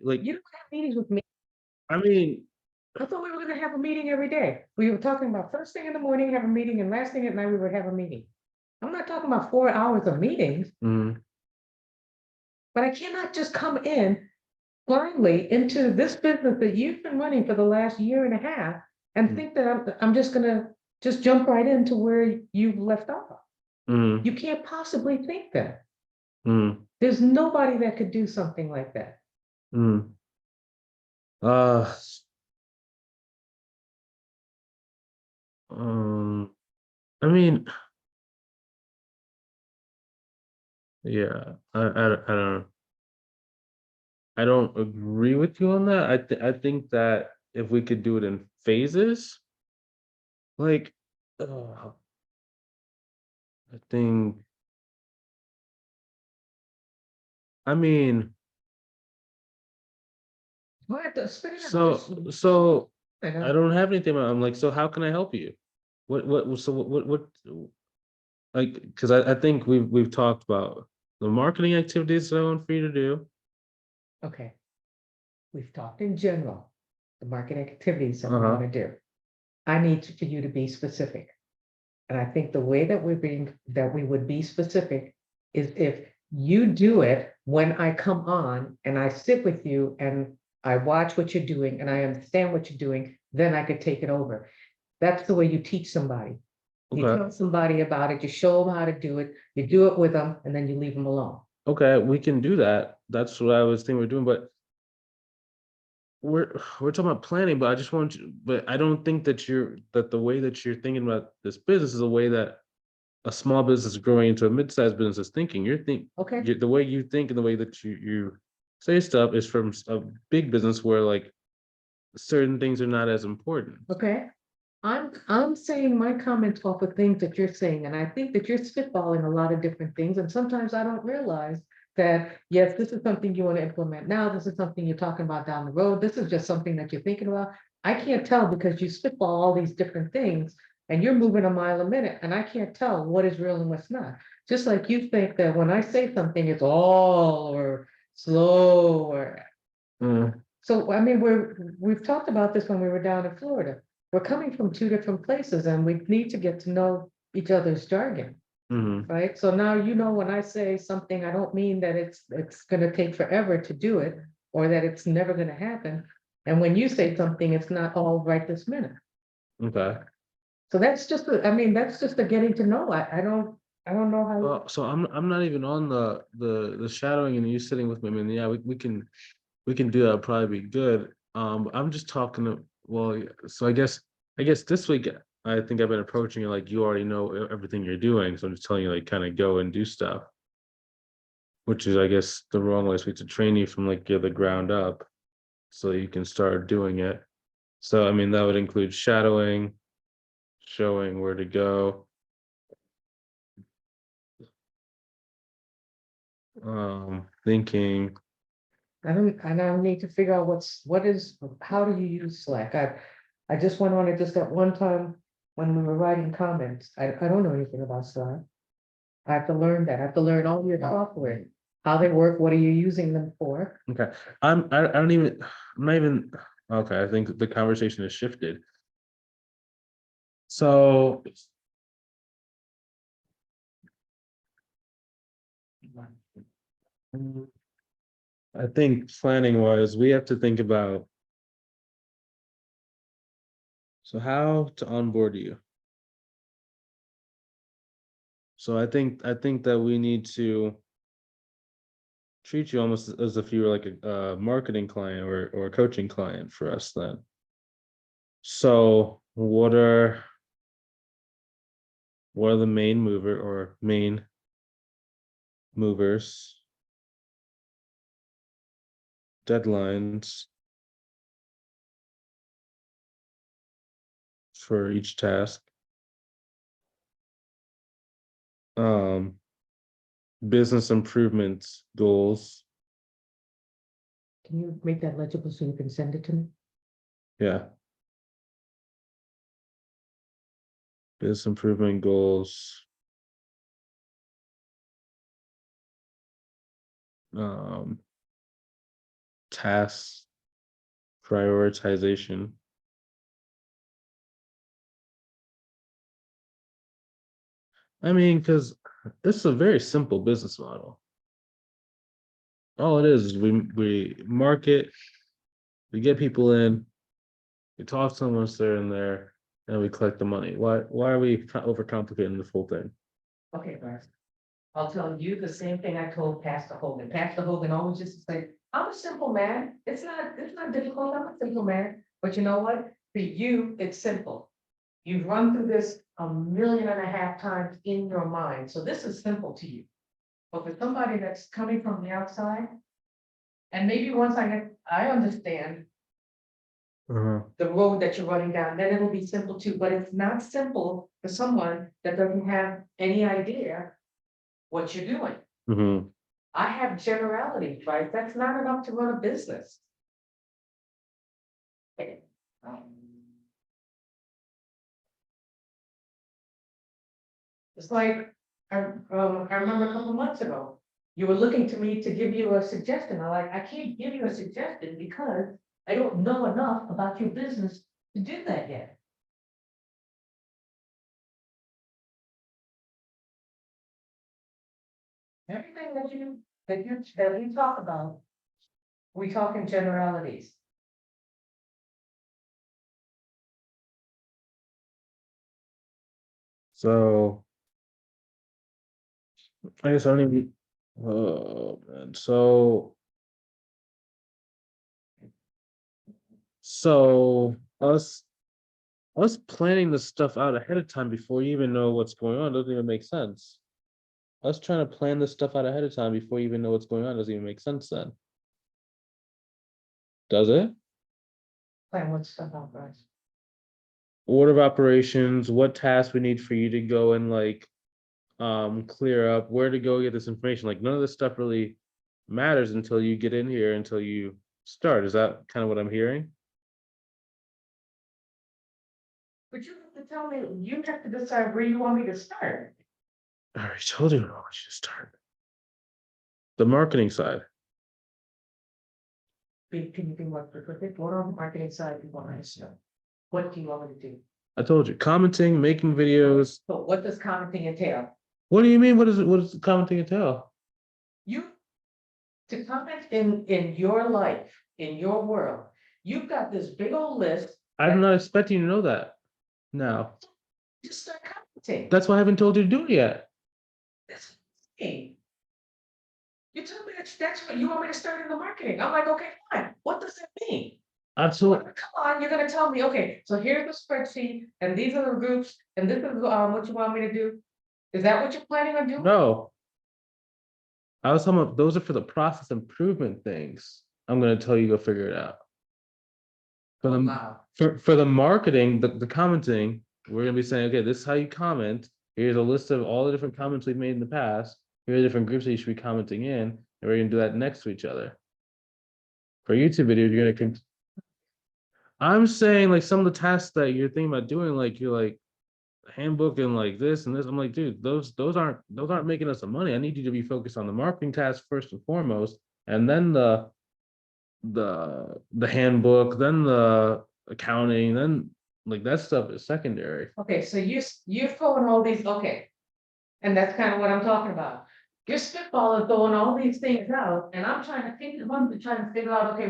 like, You don't have meetings with me. I mean, I thought we were gonna have a meeting every day. We were talking about first thing in the morning, have a meeting, and last thing at night, we would have a meeting. I'm not talking about 4 hours of meetings, mm, but I cannot just come in blindly into this business that you've been running for the last year and a half and Mm. think that I'm just gonna just jump right into where you've left off. mm, You can't possibly think that. mm, There's nobody that could do something like that. mm. Uh, um, I mean, yeah, I don't agree with you on that. I think that if we could do it in phases, like, uh, I think, I mean, What the spit it out, just so I I know. don't have anything. I'm like, so how can I help you? So what, like, because I think we've talked about the marketing activities that I want for you to do. Okay, we've talked in general, the market activities that we Uh-huh. want to do. I need for you to be specific. And I think the way that that we would be specific is if you do it when I come on and I sit with you and I watch what you're doing and I understand what you're doing, then I could take it over. That's the way you teach somebody. You Okay. tell somebody about it, you show them how to do it, you do it with them, and then you leave them alone. Okay, we can do that. That's what I was thinking we're doing, but we're talking about planning, but I just want you, but I don't think that the way that you're thinking about this business is a way that a small business growing into a mid-sized business is thinking. Okay, The way you think and the way that you say stuff is from a big business where like certain things are not as important. okay. I'm saying my comments off of things that you're saying, and I think that you're spitballing a lot of different things, and sometimes I don't realize that, yes, this is something you want to implement now, this is something you're talking about down the road, this is just something that you're thinking about. I can't tell because you spitball all these different things and you're moving a mile a minute, and I can't tell what is real and what's not. Just like you think that when I say something, it's all or slow or Mm, so, I mean, we've talked about this when we were down in Florida. We're coming from two different places and we need to get to know each other's jargon, mhm. right? So now you know when I say something, I don't mean that it's gonna take forever to do it or that it's never gonna happen. And when you say something, it's not all right this minute. Okay. So that's just, I mean, that's just a getting to know. I don't know how. Well, so I'm not even on the shadowing and you sitting with me. I mean, yeah, we can do that. It'll probably be good. I'm just talking to, well, yeah, so I guess this week I think I've been approaching it like you already know everything you're doing. So I'm just telling you like kind of go and do stuff, which is I guess the wrong way to train you from like the ground up so you can start doing it. So I mean that would include shadowing, showing where to go, thinking. I don't need to figure out how do you use Slack? I just went on it just at one time when we were writing comments. I don't know anything about Slack. I have to learn that. I have to learn all your software, how they work, what are you using them for? Okay. I don't even I'm not even okay, I think the conversation has shifted. So I think planning wise, we have to think about so how to onboard you. So I think that we need to treat you almost as if you were like a marketing client or a coaching client for us then. So what are the main mover or main movers, deadlines for each task? Um, business improvements goals. Can you make that legible so you can send it to me? Yeah, business improvement goals. Um, task prioritization. I mean, because this is a very simple business model. All it is we market, we get people in, we talk to them once they're in there, and we collect the money. Why are we overcomplicating this whole thing? Okay, Bryce. I'll tell you the same thing I told Pastor Hogan. Pastor Hogan always used to say, I'm a simple man. It's not difficult. I'm a simple man. But you know what? For you, it's simple. You've run through this 1.5 million times in your mind. So this is simple to you. But for somebody that's coming from the outside, and maybe once I understand the road that you're running down, then it'll be simple too. But it's not simple for someone that doesn't have any idea what you're doing. Mhm. I have generalities, right? That's not enough to run a business. It's like, I remember a couple months ago, you were looking to me to give you a suggestion. I can't give you a suggestion because I don't know enough about your business to do that yet. Everything that we talk about, we talk in generalities. So I guess I don't even. Oh man. So us planning this stuff out ahead of time before you even know what's going on doesn't even make sense. Us trying to plan this stuff out ahead of time before you even know what's going on doesn't even make sense then. Does it? Plan what stuff out, guys. Order of operations, what tasks we need for you to go and like clear up, where to go get this information. Like none of this stuff really matters until you get in here, until you start. Is that kind of what I'm hearing? But you have to tell me, you have to decide where you want me to start. I already told you where I want you to start. The marketing side. Can you be more specific? What on the marketing side do you want me to start? What do you want me to do? I told you, commenting, making videos. So what does commenting entail? What do you mean? What does commenting entail? You, to comment in your life, in your world, you've got this big old list. I'm not expecting you to know that now. Just start commenting. That's why I haven't told you to do it yet. That's me. You tell me that's what you want me to start in the marketing. I'm like, okay, fine. What does that mean? Absolutely. Come on, you're gonna tell me, okay, so here's the spreadsheet, and these are the groups, and this is what you want me to do? Is that what you're planning on doing? No. I was talking about those are for the process improvement things. I'm gonna tell you go figure it out. For the Wow. for the marketing, the commenting, we're gonna be saying, okay, this is how you comment. Here's a list of all the different comments we've made in the past. Here are the different groups that you should be commenting in, and we're gonna do that next to each other. For YouTube videos, you're gonna. I'm saying like some of the tasks that you're thinking about doing, like you're like handbook and like this and this. I'm like, dude, those aren't making us some money. I need you to be focused on the marketing task first and foremost, and then the handbook, then the accounting, then like that stuff is secondary. Okay, so you're throwing all these, okay. And that's kind of what I'm talking about. You're spitballing, throwing all these things out, and I'm trying to figure out, okay,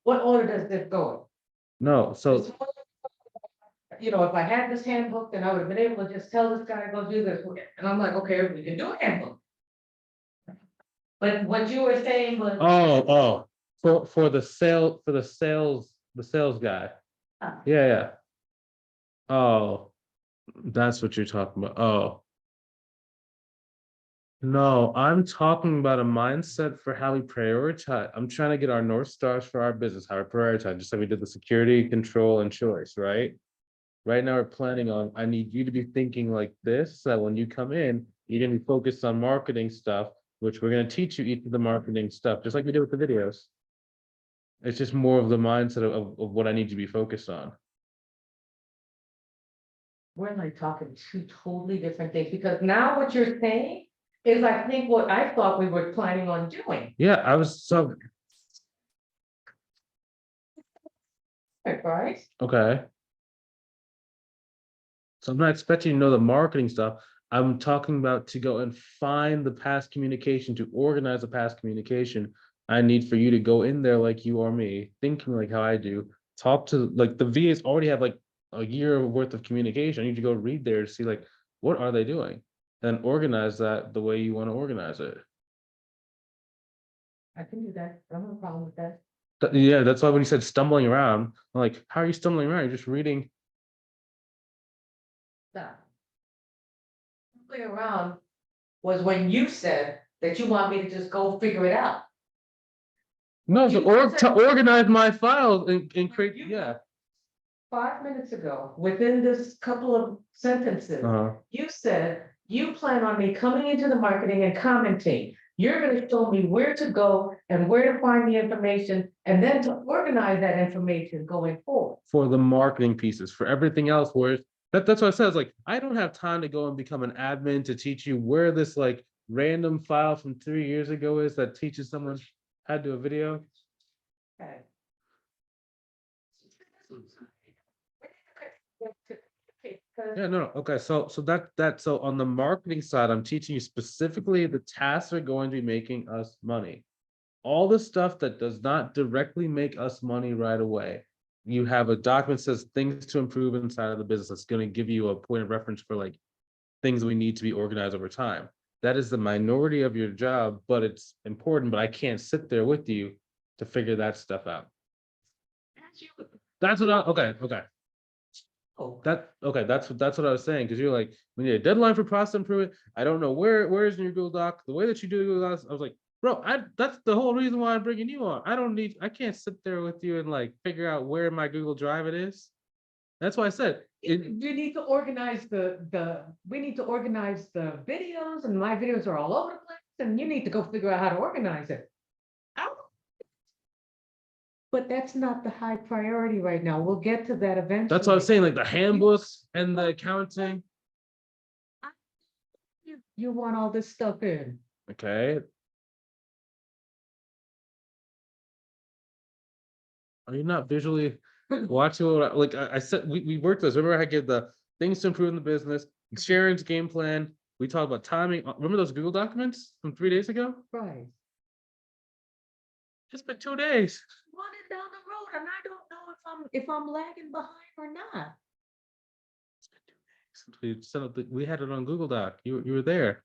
what order does this go No, in? so You know, if I had this handbook, then I would have been able to just tell this guy, go do this, and I'm like, okay, we can do a handbook. But what you were saying was. for the sales guy. Ah. Yeah. Oh, that's what you're talking about. Oh. No, I'm talking about a mindset for how we prioritize. I'm trying to get our North Stars for our business, how we prioritize, just like we did the security, control, and choice, right? Right now, we're planning on, I need you to be thinking like this, so that when you come in, you're gonna be focused on marketing stuff, which we're gonna teach you each of the marketing stuff, just like we did with the videos. It's just more of the mindset of what I need to be focused on. We're like talking two totally different things, because now what you're saying is, I think, what I thought we were planning on doing. Yeah, I was so Right? Okay. So I'm not expecting you to know the marketing stuff. I'm talking about to go and find the past communication, to organize the past communication. I need for you to go in there like you or me, thinking like how I do. Talk to like the VAs already have like a year worth of communication. I need to go read there to see like what are they doing, and organize that the way you want to organize it. I can do that. I don't have a problem with that. Yeah, that's why when you said stumbling around, I'm like, how are you stumbling around? You're just reading. Stop. Play around was when you said that you want me to just go figure it out. No, You to said- organize my files and create, You- yeah. 5 minutes ago, within this couple of sentences, Uh-huh. you said you plan on me coming into the marketing and commenting. You're gonna show me where to go and where to find the information, and then to organize that information going forward. For the marketing pieces, for everything else, where that's what I said. It's like, I don't have time to go and become an admin to teach you where this like random file from 3 years ago is that teaches someone how to do a video. Okay. Yeah, no, okay, so so on the marketing side, I'm teaching you specifically the tasks are going to be making us money. All the stuff that does not directly make us money right away. You have a document that says things to improve inside of the business. It's going to give you a point of reference for like things we need to be organized over time. That is the minority of your job, but it's important. But I can't sit there with you to figure that stuff out. That's what I, okay. Oh, Okay, that's what I was saying. Because you're like, we need a deadline for process improvement. I don't know where is in your Google Doc. The way that you do Google Docs, I was like, bro, that's the whole reason why I'm bringing you on. I can't sit there with you and like figure out where my Google Drive it is. That's why I said it. you need to organize we need to organize the videos, and my videos are all over the place, and you need to go figure out how to organize it. I don't- But that's not the high priority right now. We'll get to that eventually. That's what I was saying, like the handbooks and the accounting. You want all this stuff in. Okay. Are you not visually watching? Like I said, we worked this. Remember, I gave the things to improve in the business, Sharon's game plan. We talked about timing. Remember those Google documents from 3 days ago? Right. It's been 2 days. Running down the road, and I don't know if I'm lagging behind or not. It's been 2 days since we set up we had it on Google Doc. You were there.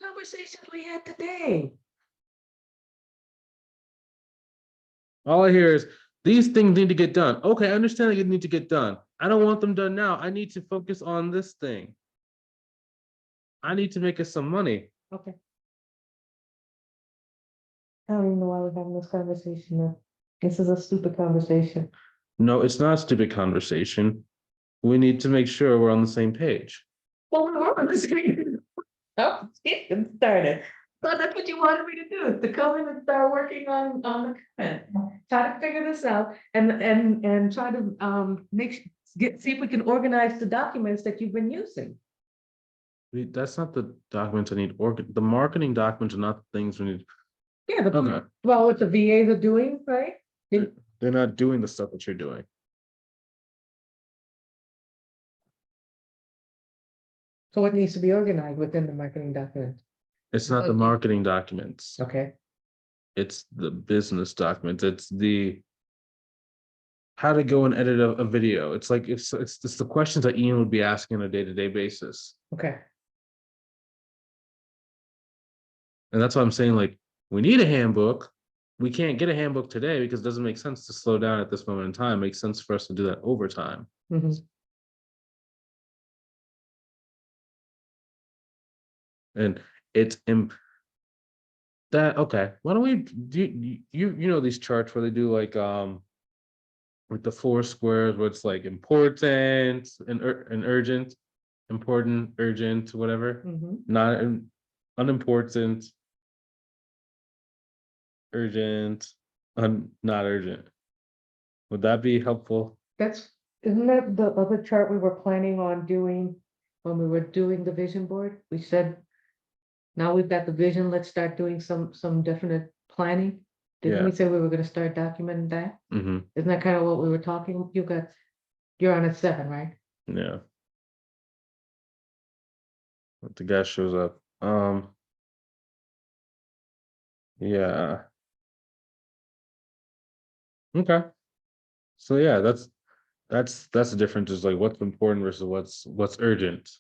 Conversations we had today. All I hear is these things need to get done. Okay, I understand they need to get done. I don't want them done now. I need to focus on this thing. I need to make us some money. Okay. I don't even know why we're having this conversation now. This is a stupid conversation. No, it's not a stupid conversation. We need to make sure we're on the same page. Well, we're on the screen. Oh, it's getting started. So that's what you wanted me to do, is to come in and start working on the comment. Try to figure this out and try to see if we can organize the documents that you've been using. That's not the documents I need. The marketing documents are not the things we need. Yeah, Okay. well, what the VAs are doing, right? They're not doing the stuff that you're doing. So what needs to be organized within the marketing document? It's not the marketing documents. Okay. It's the business documents. It's the how to go and edit a video. It's like it's the questions that Ian would be asking on a day-to-day basis. Okay. And that's why I'm saying, like, we need a handbook. We can't get a handbook today because it doesn't make sense to slow down at this moment in time. It makes sense for us to do that over time. Mhm. And it's that okay. Why don't we do you know these charts where they do like with the four squares where it's like important and urgent, important, urgent, whatever, Mhm. not unimportant, urgent, not urgent. Would that be helpful? Isn't that the other chart we were planning on doing when we were doing the vision board? We said, now we've got the vision, let's start doing some definite planning. Didn't we Yeah. say we were gonna start documenting that? Hmm. Isn't that kind of what we were talking? You're on a 7, right? Yeah. If the guy shows up. Yeah. Okay. So yeah, that's the difference is like what's important versus what's urgent.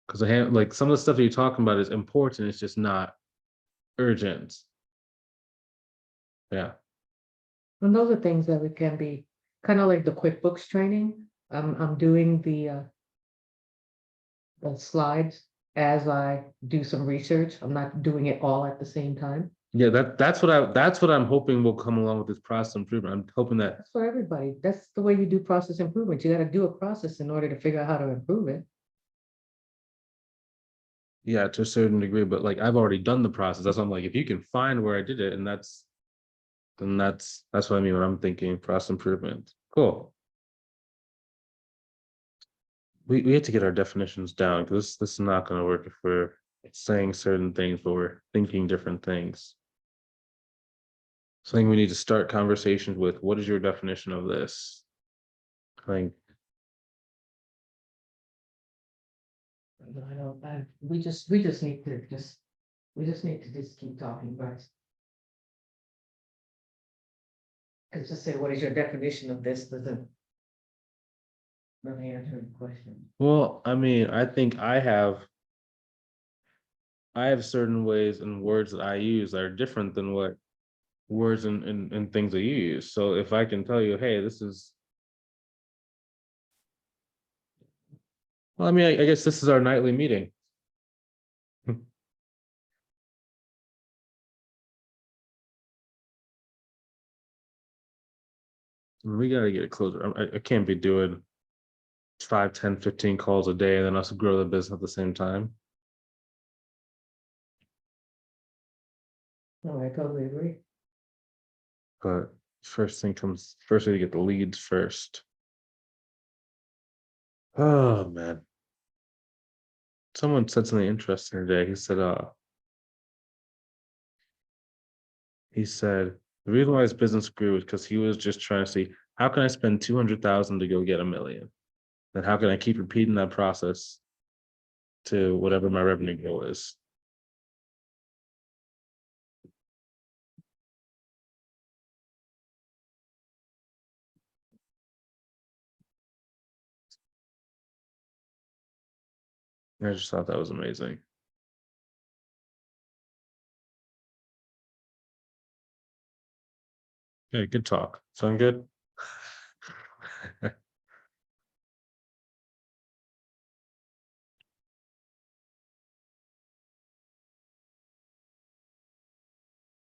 Because I have like some of the stuff that you're talking about is important, it's just not urgent. Yeah. And those are things that we can be kind of like the QuickBooks training. I'm doing the slides as I do some research. I'm not doing it all at the same time. Yeah, that's what I'm hoping will come along with this process improvement. I'm hoping that That's for everybody. That's the way you do process improvement. You got to do a process in order to figure out how to improve it. yeah, to a certain degree, but like I've already done the process. That's why I'm like, if you can find where I did it, and that's what I mean when I'm thinking process improvement. Cool. We have to get our definitions down because this is not gonna work if we're saying certain things, but we're thinking different things. So I think we need to start conversations with what is your definition of this? Like, I don't, we just need to just keep talking, guys. Because just say, what is your definition of this? Doesn't really answer the question. well, I mean, I think I have certain ways and words that I use that are different than what words and things that you use. So if I can tell you, hey, this is, well, I mean, I guess this is our nightly meeting. We gotta get it closer. I can't be doing 5, 10, 15 calls a day and then also grow the business at the same time. No, I totally agree. But first we get the leads first. Oh man. Someone said something interesting today. He said the reason why his business grew is because he was just trying to see how can I spend 200,000 to go get 1 million? And how can I keep repeating that process to whatever my revenue goal is? I just thought that was amazing. Okay, good talk. Sound good?